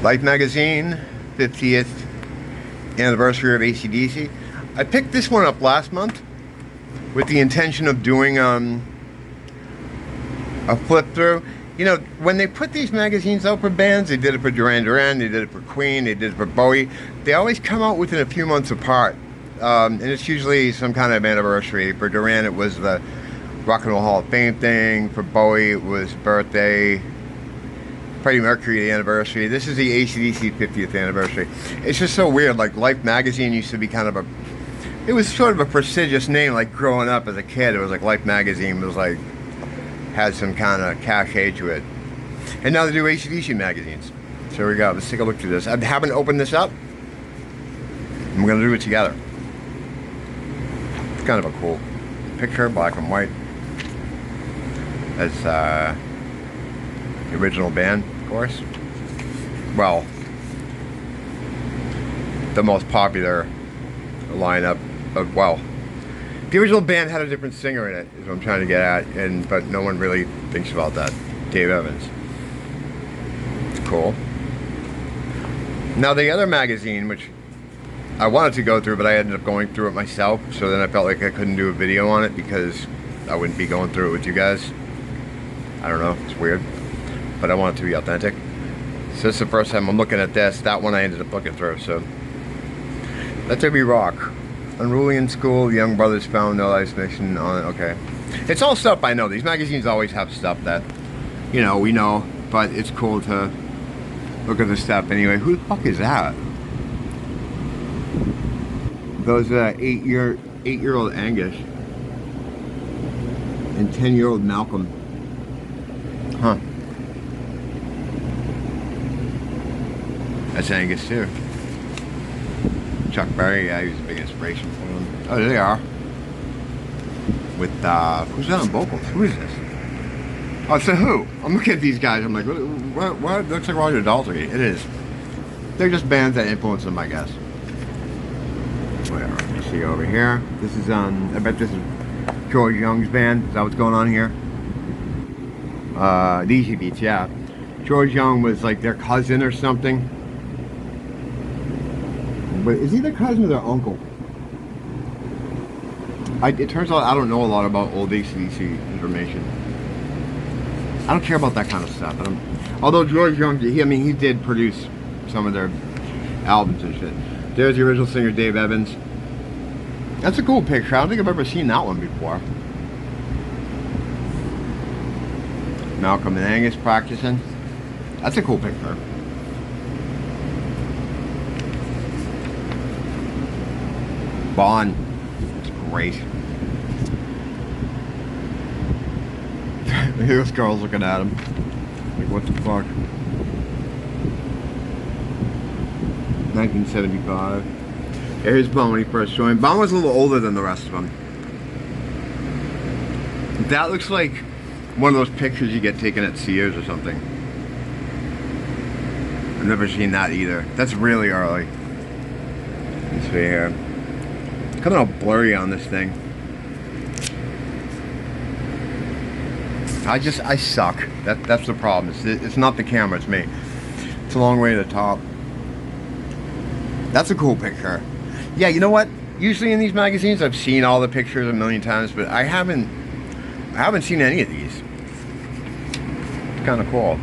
Life Magazine, 50th anniversary of AC/DC. I picked this one up last month with the intention of doing a flip through. You know, when they put these magazines out for bands, they did it for Duran Duran, they did it for Queen, they did it for Bowie. They always come out within a few months apart. And it's usually some kind of anniversary. For Duran, it was the Rock and Roll Hall of Fame thing. For Bowie, it was birthday. Freddie Mercury, the anniversary. This is the AC/DC 50th anniversary. It's just so weird. Like, Life Magazine used to be kind of a... It was sort of a prestigious name, like, growing up as a kid. It was like Life Magazine was like... had some kind of cachet to it. And now they do AC/DC magazines. So here we go. Let's take a look through this. I haven't opened this up. And we're going to do it together. It's kind of a cool picture, black and white. That's the original band, of course. Well, the most popular lineup of, well, the original band had a different singer in it, is what I'm trying to get at, but no one really thinks about that. Dave Evans. It's cool. Now the other magazine, which I wanted to go through, but I ended up going through it myself, so then I felt like I couldn't do a video on it because I wouldn't be going through it with you guys. I don't know, it's weird. But I want it to be authentic. So this is the first time I'm looking at this. That one I ended up looking through, so. Let There Be Rock. Unruly in School, the Young Brothers found no life's mission on it. Okay. It's all stuff I know. These magazines always have stuff that, you know, we know, but it's cool to look at the stuff anyway. Who the fuck is that? Those 8-year-old Angus and 10-year-old Malcolm. Huh. That's Angus too. Chuck Berry, yeah, he was a big inspiration for them. Oh, there they are. With, who's that on vocals? Who is this? Oh, it's The Who. I'm looking at these guys, I'm like, what? It looks like Roger Daltrey. It is. They're just bands that influence them, I guess. Whatever. Let's see over here. This is, I bet this is George Young's band. Is that what's going on here? The Easy Beats, yeah. George Young was like their cousin or something. But is he their cousin or their uncle? It turns out I don't know a lot about old AC/DC information. I don't care about that kind of stuff. Although George Young, he did produce some of their albums and shit. There's the original singer, Dave Evans. That's a cool picture. I don't think I've ever seen that one before. Malcolm and Angus practicing. That's a cool picture. Bond. It's great. This girl's looking at him. Like, what the fuck? 1975. Yeah, here's Bond when he first joined. Bond was a little older than the rest of them. That looks like one of those pictures you get taken at Sears or something. I've never seen that either. That's really early. Let's see here. It's coming out blurry on this thing. I suck. That's the problem. It's not the camera, it's me. It's a long way to the top. That's a cool picture. Yeah, you know what? Usually in these magazines, I've seen all the pictures a million times, but I haven't seen any of these. It's kind of cool.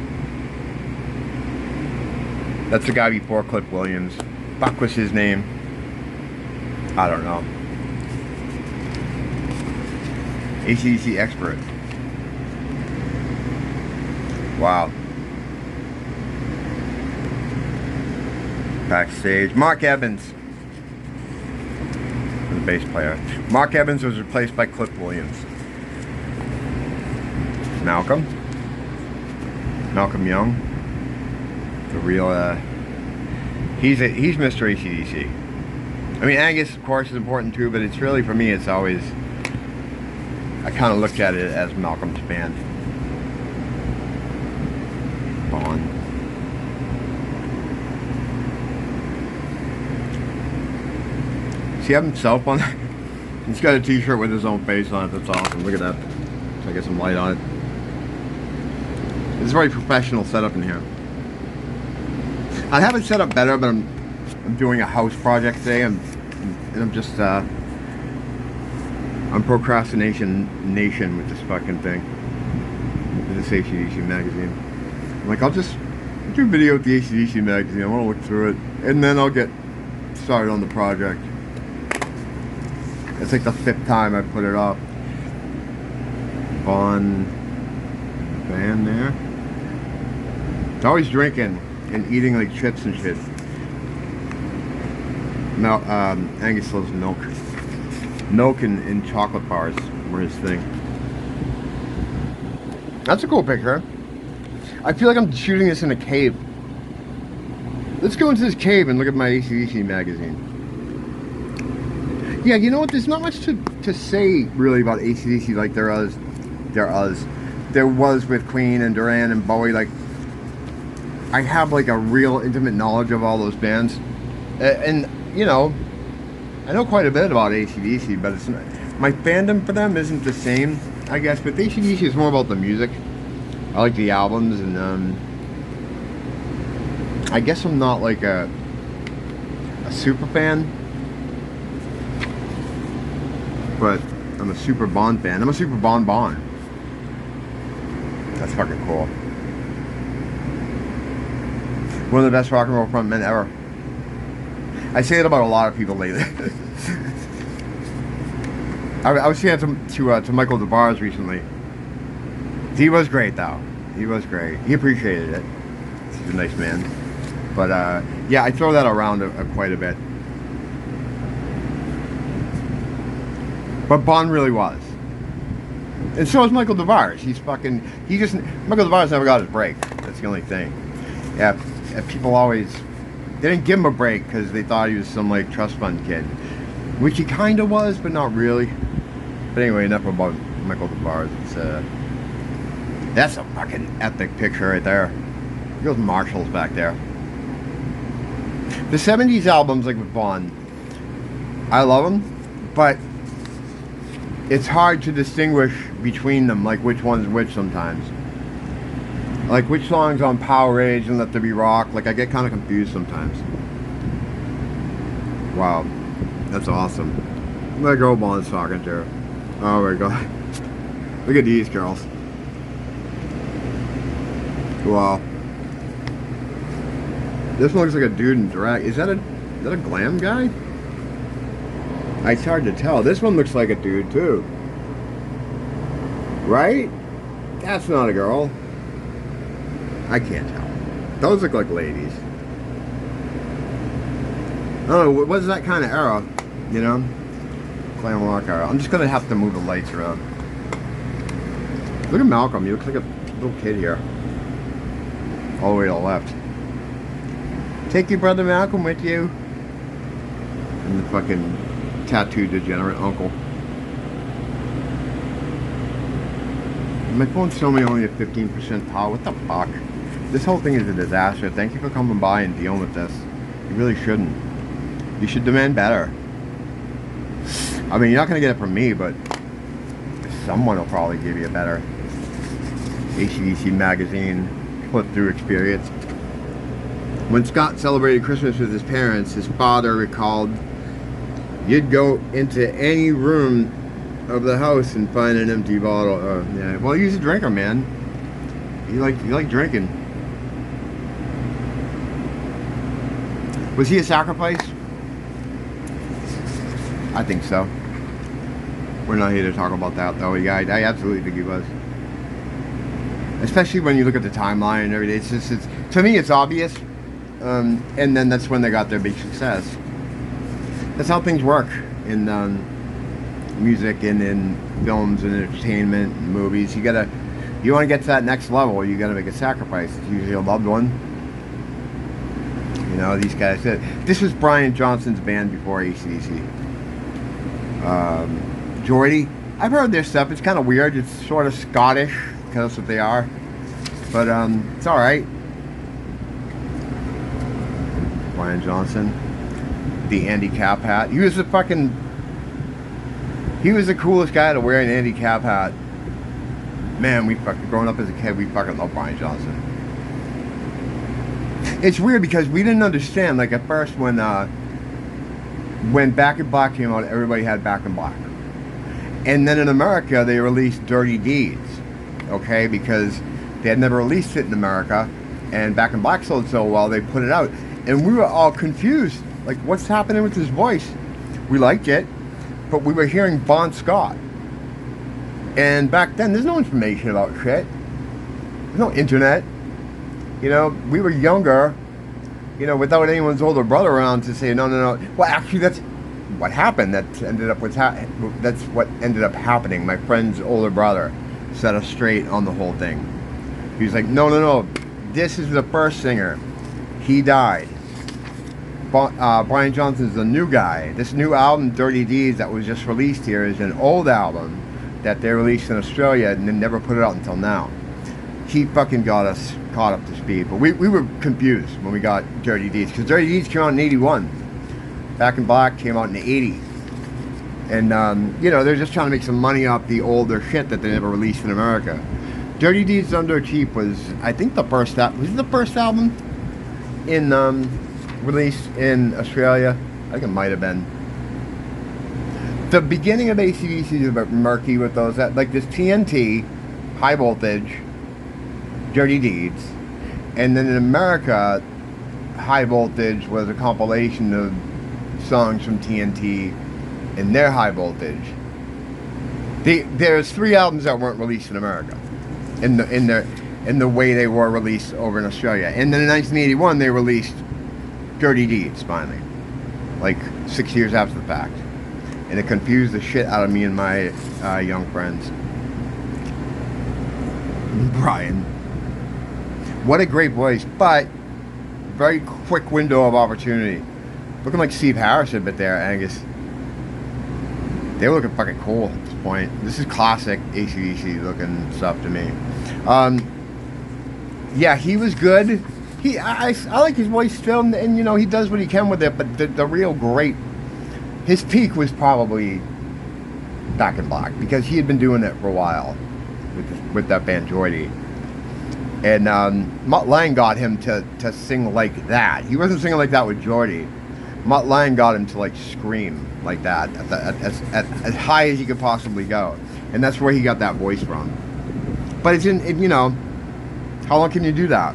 That's the guy before Cliff Williams. Fuck was his name? I don't know. AC/DC expert. Wow. Backstage. Mark Evans. The bass player. Mark Evans was replaced by Cliff Williams. Malcolm. Malcolm Young. The real, he's Mr. AC/DC. I mean, Angus, of course, is important too, but it's really, for me, it's always, I kind of looked at it as Malcolm's band. Bond. See himself on that? He's got a t-shirt with his own face on it. That's awesome. Look at that. So I get some light on it. It's a very professional setup in here. I have it set up better, but I'm doing a house project today, and I'm just I'm procrastination nation with this fucking thing. With this AC/DC magazine. I'm like, I'll just do a video with the AC/DC magazine. I want to look through it, and then I'll get started on the project. It's like the 5th time I put it up. Bon band there. It's always drinking and eating like chips and shit. Now, Angus loves milk. Milk and chocolate bars were his thing. That's a cool picture. I feel like I'm shooting this in a cave. Let's go into this cave and look at my AC/DC magazine. Yeah, you know what? There's not much to say really about AC/DC like there was with Queen and Duran and Bowie. Like, I have like a real intimate knowledge of all those bands, and you know, I know quite a bit about AC/DC, but it's not, my fandom for them isn't the same, I guess. But AC/DC is more about the music. I like the albums, and I guess I'm not like a super fan, but I'm a super Bond fan. I'm a super Bon. That's fucking cool. One of the best rock and roll frontmen ever. I say it about a lot of people lately. I was saying to Michael DeBars recently. He was great, though. He was great. He appreciated it. He's a nice man. But yeah, I throw that around quite a bit. But Bond really was. And so is Michael DeBars. Michael DeBars never got his break. That's the only thing. Yeah, people always, they didn't give him a break because they thought he was some like trust fund kid, which he kind of was, but not really. But anyway, enough about Michael DeBars. That's a fucking epic picture right there. Look at those Marshalls back there. The 70s albums, like with Bond, I love them, but it's hard to distinguish between them, like which one's which sometimes. Like which song's on Power Rage and Let There Be Rock. Like I get kind of confused sometimes. Wow, that's awesome. My girl Bond's talking to her. Oh my god. Look at these girls. Wow. This one looks like a dude in drag. Is that a glam guy? It's hard to tell. This one looks like a dude too. Right? That's not a girl. I can't tell. Those look like ladies. Oh, what's that kind of era? You know? Glam rock era. I'm just gonna have to move the lights around. Look at Malcolm. He looks like a little kid here. All the way to the left. Take your brother Malcolm with you. And the fucking tattooed degenerate uncle. My phone's showing me only at 15% power. What the fuck? This whole thing is a disaster. Thank you for coming by and dealing with this. You really shouldn't. You should demand better. I mean, you're not going to get it from me, but someone will probably give you a better AC/DC magazine flip-through experience. When Scott celebrated Christmas with his parents, his father recalled, "You'd go into any room of the house and find an empty bottle." Yeah. Well, he's a drinker, man. You like drinking. Was he a sacrifice? I think so. We're not here to talk about that, though. Yeah, I absolutely think he was. Especially when you look at the timeline and everything. It's to me, it's obvious. And then that's when they got their big success. That's how things work in music and in films and entertainment and movies. You want to get to that next level, you gotta make a sacrifice. It's usually a loved one. You know, these guys said, this was Brian Johnson's band before AC/DC. Geordie, I've heard their stuff. It's kind of weird. It's sort of Scottish, because that's what they are. But it's all right. Brian Johnson, the Andy Cap hat. He was the coolest guy to wear an Andy Cap hat. Man, growing up as a kid, we fucking loved Brian Johnson. It's weird because we didn't understand. Like at first, when Back in Black came out, everybody had Back in Black, and then in America they released Dirty Deeds, okay, because they had never released it in America, and Back in Black sold so well they put it out, and we were all confused. Like, what's happening with his voice? We liked it, but we were hearing Bon Scott, and back then there's no information about shit. There's no internet. You know, we were younger, you know, without anyone's older brother around to say, no, no, no. Well, actually, that's what happened. That's what ended up happening. My friend's older brother set us straight on the whole thing. He was like, no, no, no. This is the first singer. He died. Brian Johnson's the new guy. This new album, Dirty Deeds, that was just released here, is an old album that they released in Australia and then never put it out until now. He fucking got us caught up to speed, but we were confused when we got Dirty Deeds, because Dirty Deeds came out in 81. Back in Black came out in 80. And, you know, they're just trying to make some money off the older shit that they never released in America. Dirty Deeds Done Dirt Cheap was, I think, the first album in, released in Australia. I think it might have been. The beginning of AC/DC is a bit murky with those, like this TNT, High Voltage, Dirty Deeds, and then in America, High Voltage was a compilation of songs from TNT and their High Voltage. There's 3 albums that weren't released in America, in the way they were released over in Australia. And then in 1981, they released Dirty Deeds finally, like 6 years after the fact, and it confused the shit out of me and my young friends. Brian. What a great voice, but very quick window of opportunity. Looking like Steve Harris a bit there, Angus. They were looking fucking cool at this point. This is classic AC/DC looking stuff to me. Yeah, he was good. I like his voice still, and you know, he does what he can with it, but the real great, his peak was probably Back in Black, because he had been doing it for a while with that band Geordie. And Mutt Lange got him to sing like that. He wasn't singing like that with Geordie. Mutt Lange got him to like scream like that at as high as he could possibly go, and that's where he got that voice from. But it's you know, how long can you do that?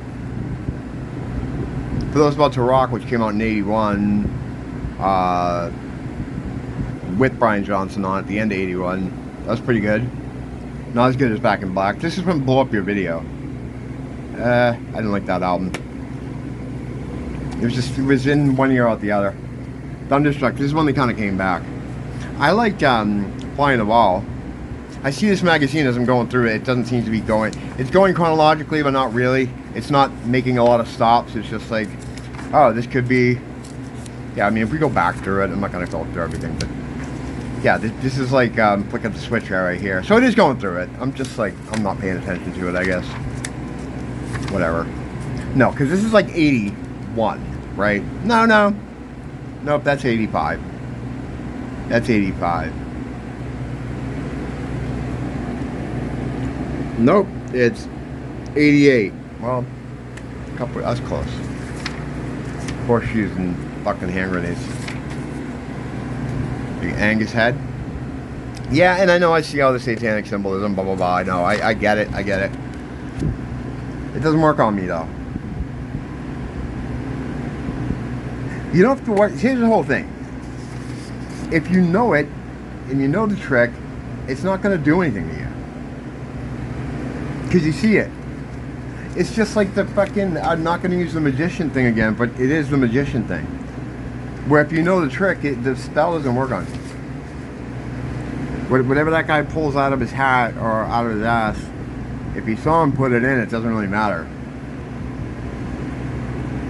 For Those About to Rock, which came out in 81, with Brian Johnson on at the end of 81, that was pretty good. Not as good as Back in Black. This is from Blow Up Your Video. I didn't like that album. It was in one ear out the other. Thunderstruck, this is when they kind of came back. I liked Flying the Wall. I see this magazine as I'm going through it. It doesn't seem to be going. It's going chronologically, but not really. It's not making a lot of stops. It's just like, oh, this could be. Yeah, I mean, if we go back through it, I'm not going to go through everything, but yeah, this is like flick up the switch right here. So it is going through it. I'm just like, I'm not paying attention to it, I guess. Whatever. No, because this is like 81, right? Nope, that's 85. That's 85. Nope, it's 88. Well, that's close. Horseshoes and fucking hand grenades. Big Angus head. Yeah, and I know I see all the satanic symbolism, blah blah blah. I know, I get it, I get it. It doesn't work on me though. You don't have to work. Here's the whole thing. If you know it, and you know the trick, it's not going to do anything to you. Because you see it. It's just like the fucking, I'm not going to use the magician thing again, but it is the magician thing. Where if you know the trick, the spell doesn't work on you. Whatever that guy pulls out of his hat or out of his ass, if you saw him put it in, it doesn't really matter.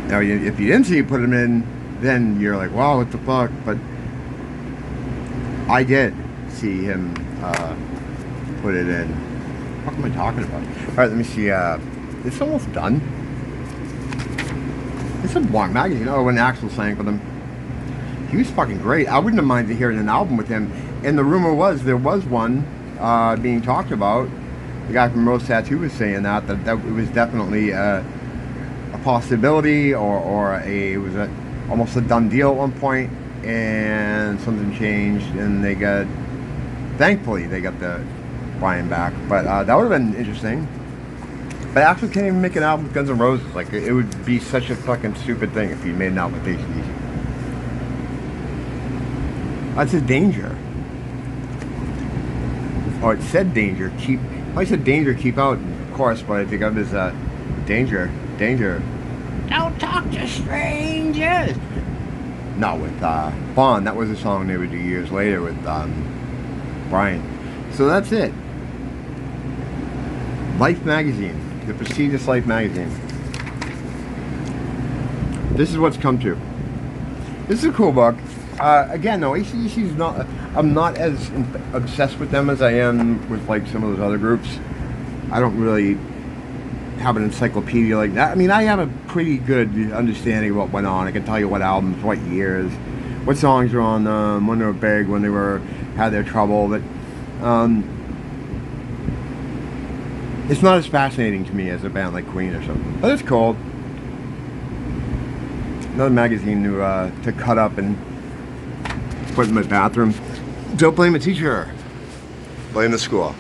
Now, if you didn't see him put him in, then you're like, wow, what the fuck? But I did see him put it in. What am I talking about? All right, let me see. It's almost done. It's a long magazine. Oh, when Axl sang for them. He was fucking great. I wouldn't have minded hearing an album with him. And the rumor was there was one being talked about. The guy from Rose Tattoo was saying that it was definitely a possibility, or it was almost a done deal at one point, and something changed, and thankfully they got the Brian back. But that would have been interesting. But I actually can't even make an album with Guns N' Roses. Like, it would be such a fucking stupid thing if he made an album with AC/DC. That said Danger. Oh, it said Danger. I said Danger, keep out, of course, but I think of it as Danger. Don't talk to strangers. Not with Bond. That was a song they would do years later with Brian. So that's it. Life magazine. The prestigious Life magazine. This is what's come to. This is a cool book. Again, though, AC/DC is not. I'm not as obsessed with them as I am with like some of those other groups. I don't really have an encyclopedia like that. I mean, I have a pretty good understanding of what went on. I can tell you what albums, what years, what songs were on them, when they were big, when they had their trouble. But it's not as fascinating to me as a band like Queen or something. But it's cool. Another magazine to cut up and put in my bathroom. Don't blame the teacher. Blame the school.